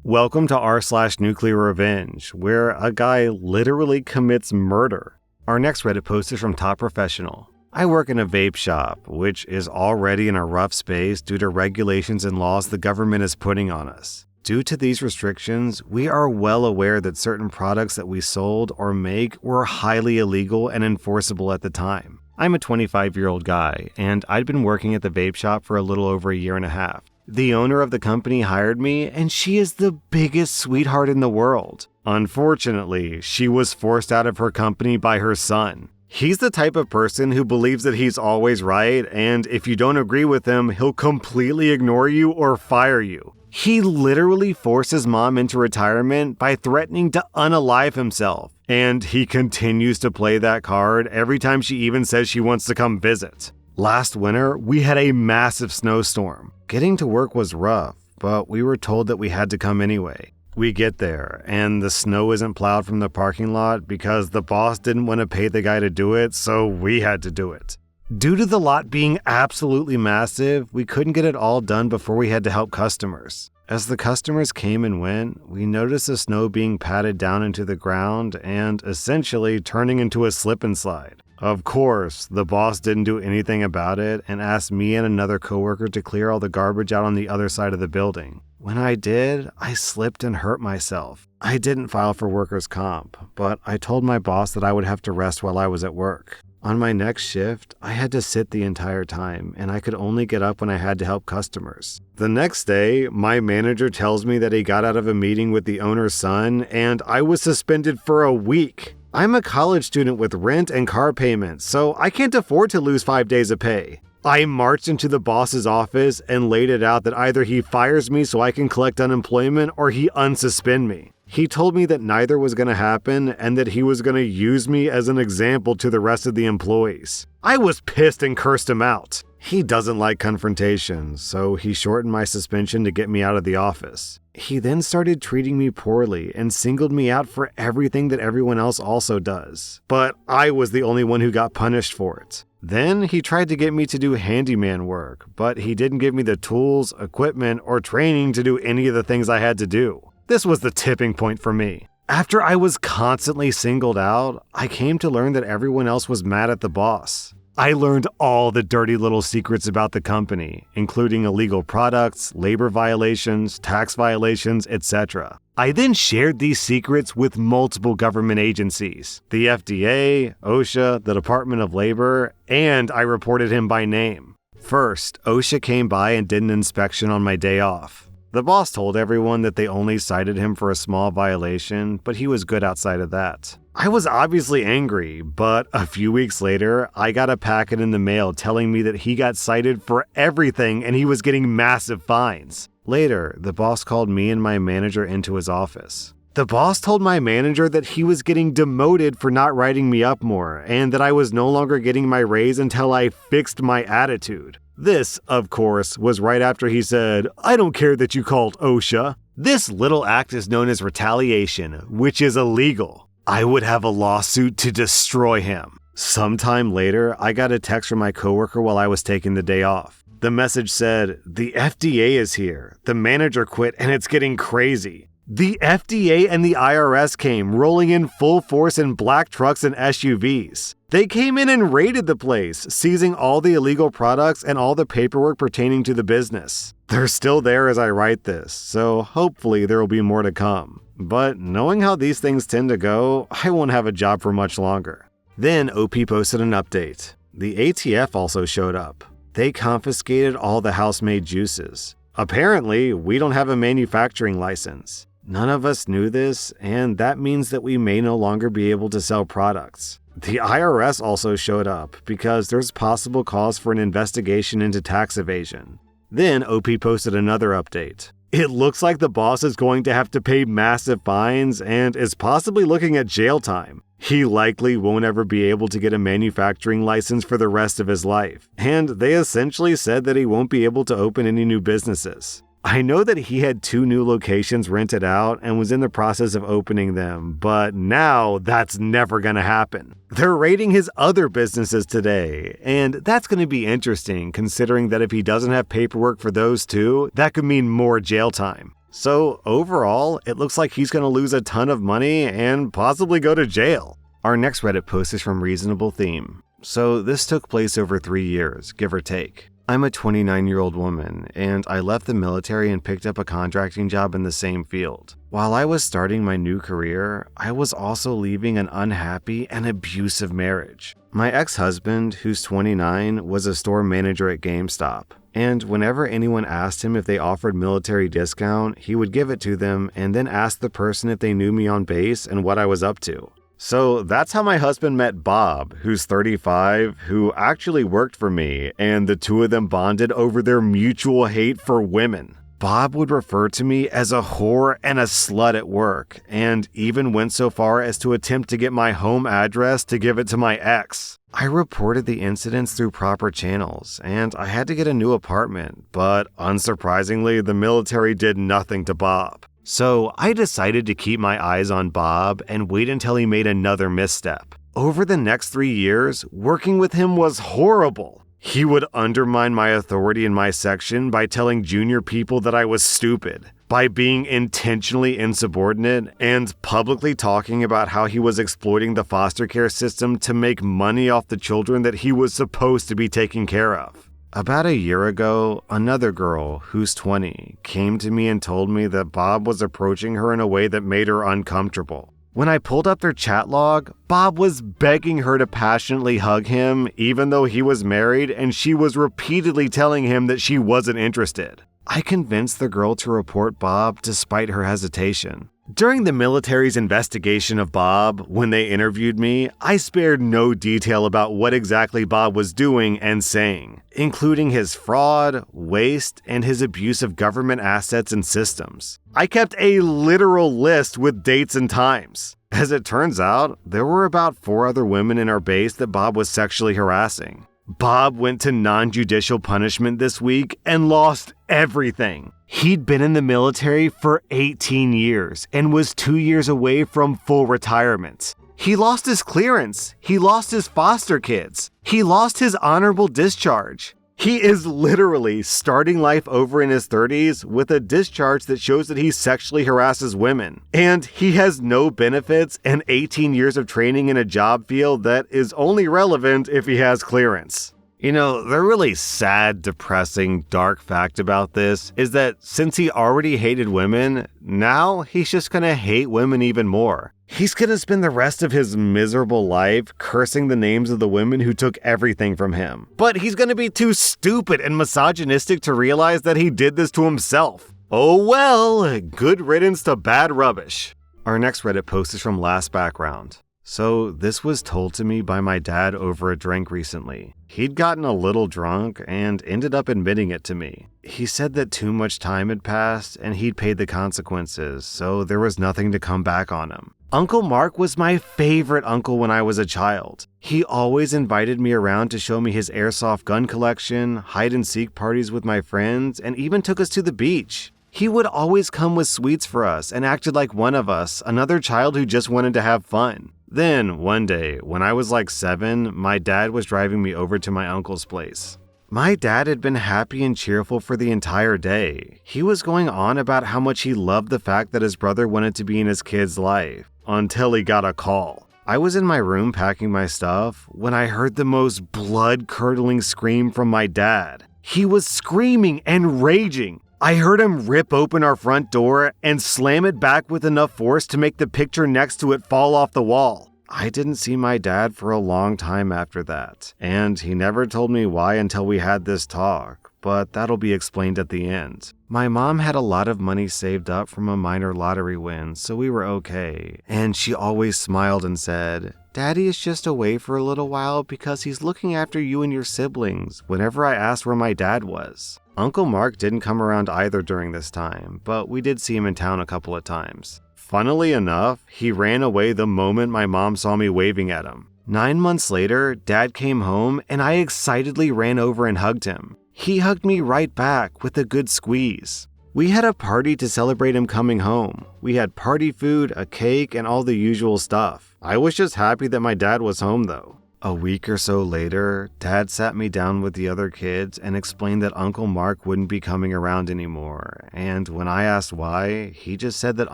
Welcome to r/slash Nuclearrevenge, where a guy literally commits murder. Our next Reddit post is from Top Professional. I work in a vape shop, which is already in a rough space due to regulations and laws the government is putting on us. Due to these restrictions, we are well aware that certain products that we sold or make were highly illegal and enforceable at the time. I'm a 25-year-old guy, and I'd been working at the vape shop for a little over a year and a half. The owner of the company hired me, and she is the biggest sweetheart in the world. Unfortunately, she was forced out of her company by her son. He's the type of person who believes that he's always right, and if you don't agree with him, he'll completely ignore you or fire you. He literally forced his mom into retirement by threatening to unalive himself, and he continues to play that card every time she even says she wants to come visit. Last winter, we had a massive snowstorm. Getting to work was rough, but we were told that we had to come anyway. We get there, and the snow isn't plowed from the parking lot because the boss didn't want to pay the guy to do it, so we had to do it. Due to the lot being absolutely massive, we couldn't get it all done before we had to help customers. As the customers came and went, we noticed the snow being patted down into the ground and essentially turning into a slip and slide. Of course, the boss didn't do anything about it and asked me and another coworker to clear all the garbage out on the other side of the building. When I did, I slipped and hurt myself. I didn't file for workers' comp, but I told my boss that I would have to rest while I was at work. On my next shift, I had to sit the entire time, and I could only get up when I had to help customers. The next day, my manager tells me that he got out of a meeting with the owner's son, and I was suspended for a week. I'm a college student with rent and car payments, so I can't afford to lose 5 days of pay. I marched into the boss's office and laid it out that either he fires me so I can collect unemployment or he unsuspend me. He told me that neither was going to happen and that he was going to use me as an example to the rest of the employees. I was pissed and cursed him out. He doesn't like confrontation, so he shortened my suspension to get me out of the office. He then started treating me poorly and singled me out for everything that everyone else also does. But I was the only one who got punished for it. Then he tried to get me to do handyman work, but he didn't give me the tools, equipment, or training to do any of the things I had to do. This was the tipping point for me. After I was constantly singled out, I came to learn that everyone else was mad at the boss. I learned all the dirty little secrets about the company, including illegal products, labor violations, tax violations, etc. I then shared these secrets with multiple government agencies, the FDA, OSHA, the Department of Labor, and I reported him by name. First, OSHA came by and did an inspection on my day off. The boss told everyone that they only cited him for a small violation, but he was good outside of that. I was obviously angry, but a few weeks later, I got a packet in the mail telling me that he got cited for everything and he was getting massive fines. Later, the boss called me and my manager into his office. The boss told my manager that he was getting demoted for not writing me up more and that I was no longer getting my raise until I fixed my attitude. This, of course, was right after he said, "I don't care that you called OSHA." This little act is known as retaliation, which is illegal. I would have a lawsuit to destroy him. Sometime later, I got a text from my coworker while I was taking the day off. The message said, "The FDA is here. The manager quit and it's getting crazy." The FDA and the IRS came rolling in full force in black trucks and SUVs. They came in and raided the place, seizing all the illegal products and all the paperwork pertaining to the business. They're still there as I write this, so hopefully there will be more to come. But knowing how these things tend to go, I won't have a job for much longer. Then OP posted an update. The ATF also showed up. They confiscated all the house-made juices. Apparently, we don't have a manufacturing license. None of us knew this, and that means that we may no longer be able to sell products. The IRS also showed up because there's possible cause for an investigation into tax evasion. Then OP posted another update. It looks like the boss is going to have to pay massive fines and is possibly looking at jail time. He likely won't ever be able to get a manufacturing license for the rest of his life, and they essentially said that he won't be able to open any new businesses. I know that he had 2 new locations rented out and was in the process of opening them, but now that's never going to happen. They're raiding his other businesses today, and that's going to be interesting considering that if he doesn't have paperwork for those 2, that could mean more jail time. So overall, it looks like he's going to lose a ton of money and possibly go to jail. Our next Reddit post is from Reasonable Theme. So this took place over 3 years, give or take. I'm a 29-year-old woman, and I left the military and picked up a contracting job in the same field. While I was starting my new career, I was also leaving an unhappy and abusive marriage. My ex-husband, who's 29, was a store manager at GameStop, and whenever anyone asked him if they offered military discount, he would give it to them and then ask the person if they knew me on base and what I was up to. So that's how my husband met Bob, who's 35, who actually worked for me, and the two of them bonded over their mutual hate for women. Bob would refer to me as a whore and a slut at work, and even went so far as to attempt to get my home address to give it to my ex. I reported the incidents through proper channels, and I had to get a new apartment, but unsurprisingly, the military did nothing to Bob. So I decided to keep my eyes on Bob and wait until he made another misstep. Over the next 3 years, working with him was horrible. He would undermine my authority in my section by telling junior people that I was stupid, by being intentionally insubordinate, and publicly talking about how he was exploiting the foster care system to make money off the children that he was supposed to be taking care of. About a year ago, another girl, who's 20, came to me and told me that Bob was approaching her in a way that made her uncomfortable. When I pulled up their chat log, Bob was begging her to passionately hug him, even though he was married, and she was repeatedly telling him that she wasn't interested. I convinced the girl to report Bob despite her hesitation. During the military's investigation of Bob, when they interviewed me, I spared no detail about what exactly Bob was doing and saying, including his fraud, waste, and his abuse of government assets and systems. I kept a literal list with dates and times. As it turns out, there were about 4 other women in our base that Bob was sexually harassing. Bob went to non-judicial punishment this week and lost everything. He'd been in the military for 18 years and was 2 years away from full retirement. He lost his clearance. He lost his foster kids. He lost his honorable discharge. He is literally starting life over in his 30s with a discharge that shows that he sexually harasses women. And he has no benefits and 18 years of training in a job field that is only relevant if he has clearance. You know, the really sad, depressing, dark fact about this is that since he already hated women, now he's just gonna hate women even more. He's gonna spend the rest of his miserable life cursing the names of the women who took everything from him. But he's gonna be too stupid and misogynistic to realize that he did this to himself. Oh well, good riddance to bad rubbish. Our next Reddit post is from Last Background. So this was told to me by my dad over a drink recently. He'd gotten a little drunk and ended up admitting it to me. He said that too much time had passed and he'd paid the consequences, so there was nothing to come back on him. Uncle Mark was my favorite uncle when I was a child. He always invited me around to show me his airsoft gun collection, hide-and-seek parties with my friends, and even took us to the beach. He would always come with sweets for us and acted like one of us, another child who just wanted to have fun. Then, one day, when I was like 7, my dad was driving me over to my uncle's place. My dad had been happy and cheerful for the entire day. He was going on about how much he loved the fact that his brother wanted to be in his kid's life, until he got a call. I was in my room packing my stuff when I heard the most blood-curdling scream from my dad. He was screaming and raging. I heard him rip open our front door and slam it back with enough force to make the picture next to it fall off the wall. I didn't see my dad for a long time after that, and he never told me why until we had this talk, but that'll be explained at the end. My mom had a lot of money saved up from a minor lottery win, so we were okay, and she always smiled and said, "Daddy is just away for a little while because he's looking after you and your siblings," whenever I asked where my dad was. Uncle Mark didn't come around either during this time, but we did see him in town a couple of times. Funnily enough, he ran away the moment my mom saw me waving at him. 9 months later, Dad came home and I excitedly ran over and hugged him. He hugged me right back with a good squeeze. We had a party to celebrate him coming home. We had party food, a cake, and all the usual stuff. I was just happy that my dad was home though. A week or so later, Dad sat me down with the other kids and explained that Uncle Mark wouldn't be coming around anymore, and when I asked why, he just said that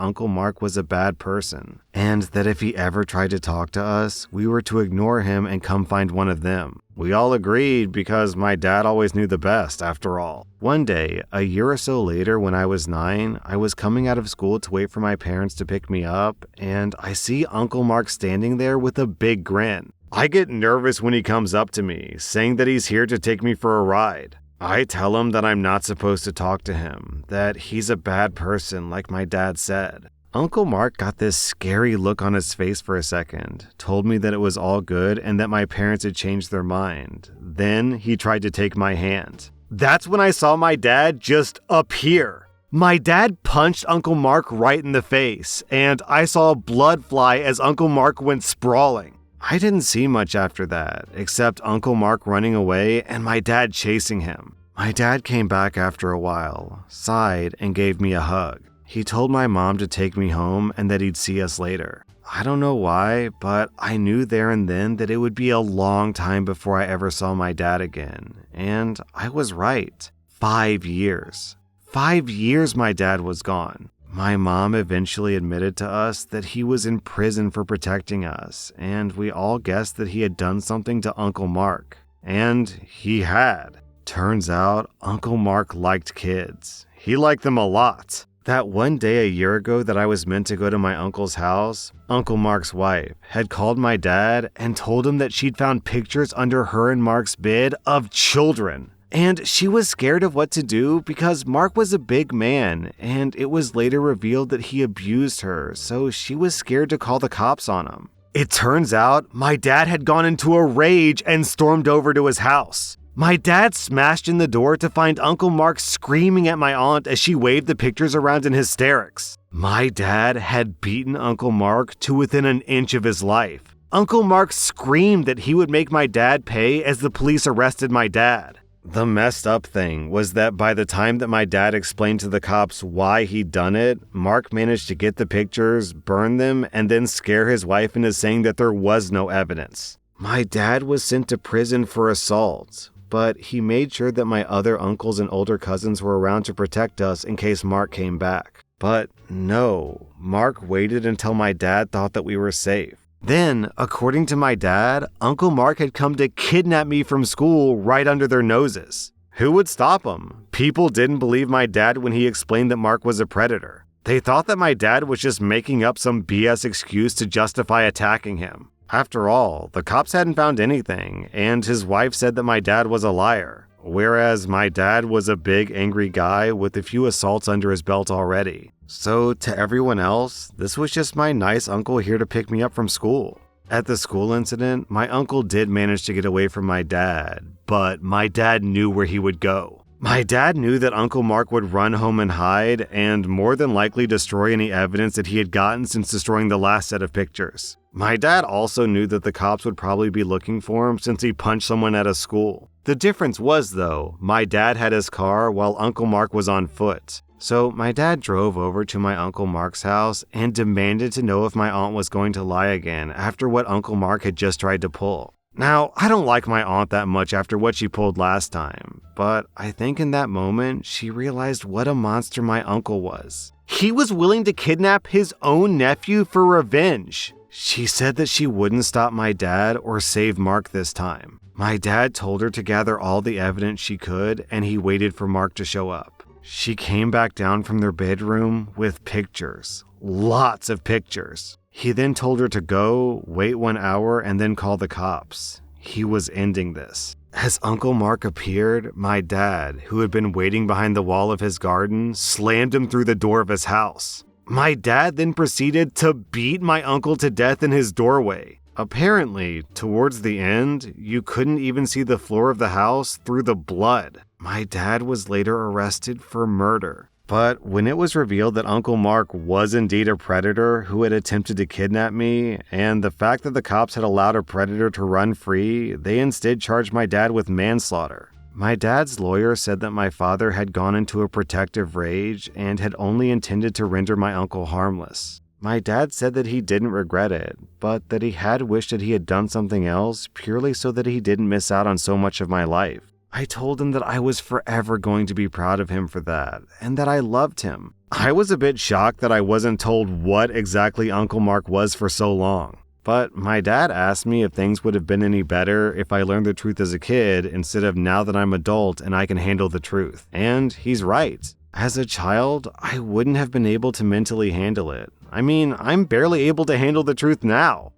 Uncle Mark was a bad person, and that if he ever tried to talk to us, we were to ignore him and come find one of them. We all agreed because my dad always knew the best, after all. One day, a year or so later when I was 9, I was coming out of school to wait for my parents to pick me up, and I see Uncle Mark standing there with a big grin. I get nervous when he comes up to me, saying that he's here to take me for a ride. I tell him that I'm not supposed to talk to him, that he's a bad person like my dad said. Uncle Mark got this scary look on his face for a second, told me that it was all good and that my parents had changed their mind. Then he tried to take my hand. That's when I saw my dad just appear. My dad punched Uncle Mark right in the face, and I saw blood fly as Uncle Mark went sprawling. I didn't see much after that, except Uncle Mark running away and my dad chasing him. My dad came back after a while, sighed, and gave me a hug. He told my mom to take me home and that he'd see us later. I don't know why, but I knew there and then that it would be a long time before I ever saw my dad again. And I was right. 5 years. 5 years my dad was gone. My mom eventually admitted to us that he was in prison for protecting us, and we all guessed that he had done something to Uncle Mark. And he had. Turns out, Uncle Mark liked kids. He liked them a lot. That one day a year ago that I was meant to go to my uncle's house, Uncle Mark's wife had called my dad and told him that she'd found pictures under her and Mark's bed of children. And she was scared of what to do because Mark was a big man, and it was later revealed that he abused her, so she was scared to call the cops on him. It turns out my dad had gone into a rage and stormed over to his house. My dad smashed in the door to find Uncle Mark screaming at my aunt as she waved the pictures around in hysterics. My dad had beaten Uncle Mark to within an inch of his life. Uncle Mark screamed that he would make my dad pay as the police arrested my dad. The messed up thing was that by the time that my dad explained to the cops why he'd done it, Mark managed to get the pictures, burn them, and then scare his wife into saying that there was no evidence. My dad was sent to prison for assault, but he made sure that my other uncles and older cousins were around to protect us in case Mark came back. But no, Mark waited until my dad thought that we were safe. Then, according to my dad, Uncle Mark had come to kidnap me from school right under their noses. Who would stop him? People didn't believe my dad when he explained that Mark was a predator. They thought that my dad was just making up some BS excuse to justify attacking him. After all, the cops hadn't found anything, and his wife said that my dad was a liar, whereas my dad was a big angry guy with a few assaults under his belt already. So to everyone else, this was just my nice uncle here to pick me up from school. At the school incident, my uncle did manage to get away from my dad, but my dad knew where he would go. My dad knew that Uncle Mark would run home and hide, and more than likely destroy any evidence that he had gotten since destroying the last set of pictures. My dad also knew that the cops would probably be looking for him since he punched someone at a school. The difference was, though, my dad had his car while Uncle Mark was on foot. So my dad drove over to my Uncle Mark's house and demanded to know if my aunt was going to lie again after what Uncle Mark had just tried to pull. Now, I don't like my aunt that much after what she pulled last time, but I think in that moment she realized what a monster my uncle was. He was willing to kidnap his own nephew for revenge. She said that she wouldn't stop my dad or save Mark this time. My dad told her to gather all the evidence she could, and he waited for Mark to show up. She came back down from their bedroom with pictures. Lots of pictures. He then told her to go, wait 1 hour, and then call the cops. He was ending this. As Uncle Mark appeared, my dad, who had been waiting behind the wall of his garden, slammed him through the door of his house. My dad then proceeded to beat my uncle to death in his doorway. Apparently, towards the end, you couldn't even see the floor of the house through the blood. My dad was later arrested for murder. But when it was revealed that Uncle Mark was indeed a predator who had attempted to kidnap me, and the fact that the cops had allowed a predator to run free, they instead charged my dad with manslaughter. My dad's lawyer said that my father had gone into a protective rage and had only intended to render my uncle harmless. My dad said that he didn't regret it, but that he had wished that he had done something else purely so that he didn't miss out on so much of my life. I told him that I was forever going to be proud of him for that, and that I loved him. I was a bit shocked that I wasn't told what exactly Uncle Mark was for so long. But my dad asked me if things would have been any better if I learned the truth as a kid instead of now that I'm adult and I can handle the truth. And he's right. As a child, I wouldn't have been able to mentally handle it. I mean, I'm barely able to handle the truth now.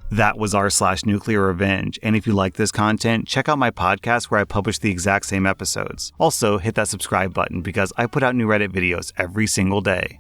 That was r/Nuclear Revenge, and if you like this content, check out my podcast where I publish the exact same episodes. Also, hit that subscribe button because I put out new Reddit videos every single day.